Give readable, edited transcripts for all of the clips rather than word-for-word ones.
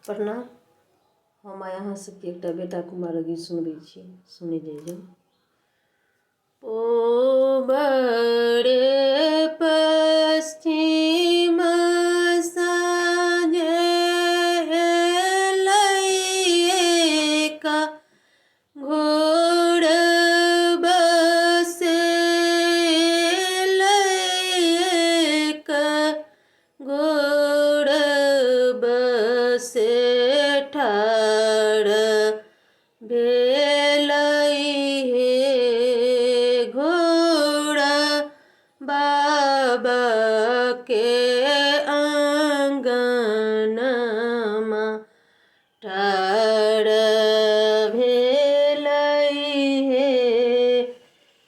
प्रणाम। हम अहाँ सबके एक बेटा कुमार गीत सुनबै छी, सुनै जाइए। ओ बड़े पश्चिम साँझे लैका घोड़ बसे लैका घोड़ बसे ठाड़ भेलै हे घोड़ा बाबा के आंगनमा ठाड़ भेलै हे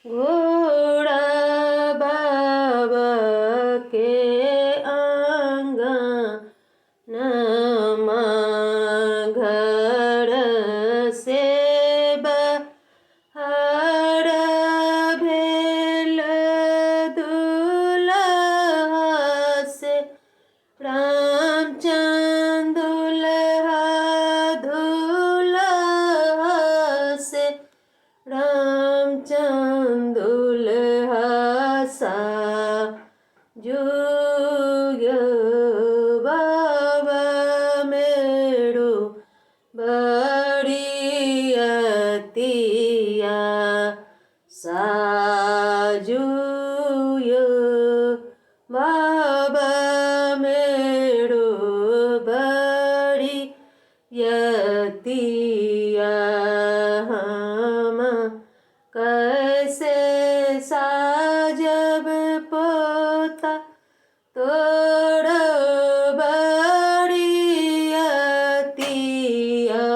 घोड़ा बाबा के आंगनमा घर से बाहर भेल दुल्हा से रामचंद्र दुल्हा से रामचंद्र साजूय बाबा मेरो बड़ियतिया साजूय बाबा मेरो बड़ियतिया हम कैसे साजब पोता तोड़ बड़ियतिया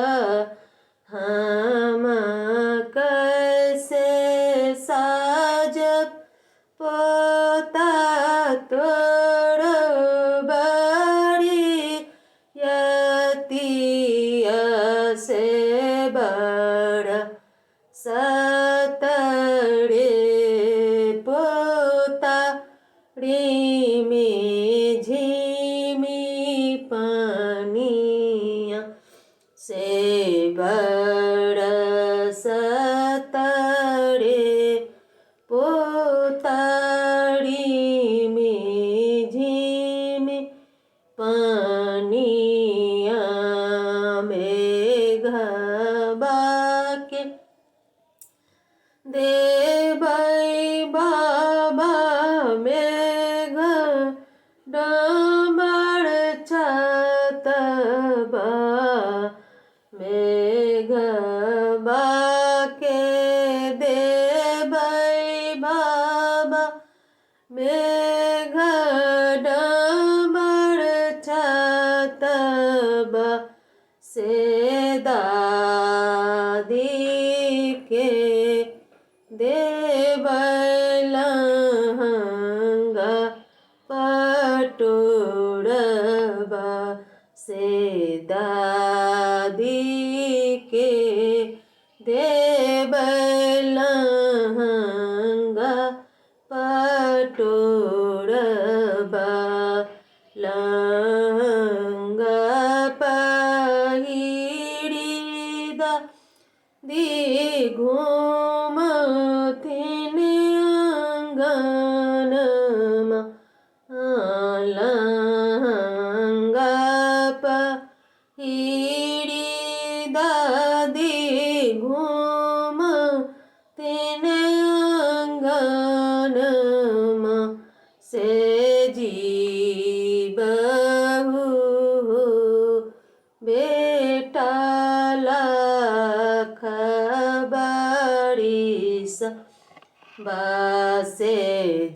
हम कैसे साजब पोता तोड़ बड़ियतिया से बड़ा सतड़े पोता में झिमी पानिया से बड़ा सतड़े पोताड़ी में झिमी पानिया मेघबा के देबै बाबा मेघ डामर छतबा मेघबा के देबै बाबा मेघ डामर छतबा से दादी के देबै लहंगा पटोरबा से दादी के देबै लहंगा पटोरबा लहंगा पहिरी दी घूमथिन आंगनमा लहंगा पहिरी दादी घूमथिन आंगनमा से जीबहु बेटा लाख बारिश बासे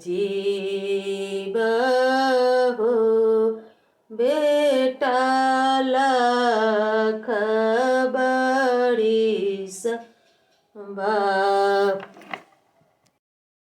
जीबहु बेटा लाख बारिश बा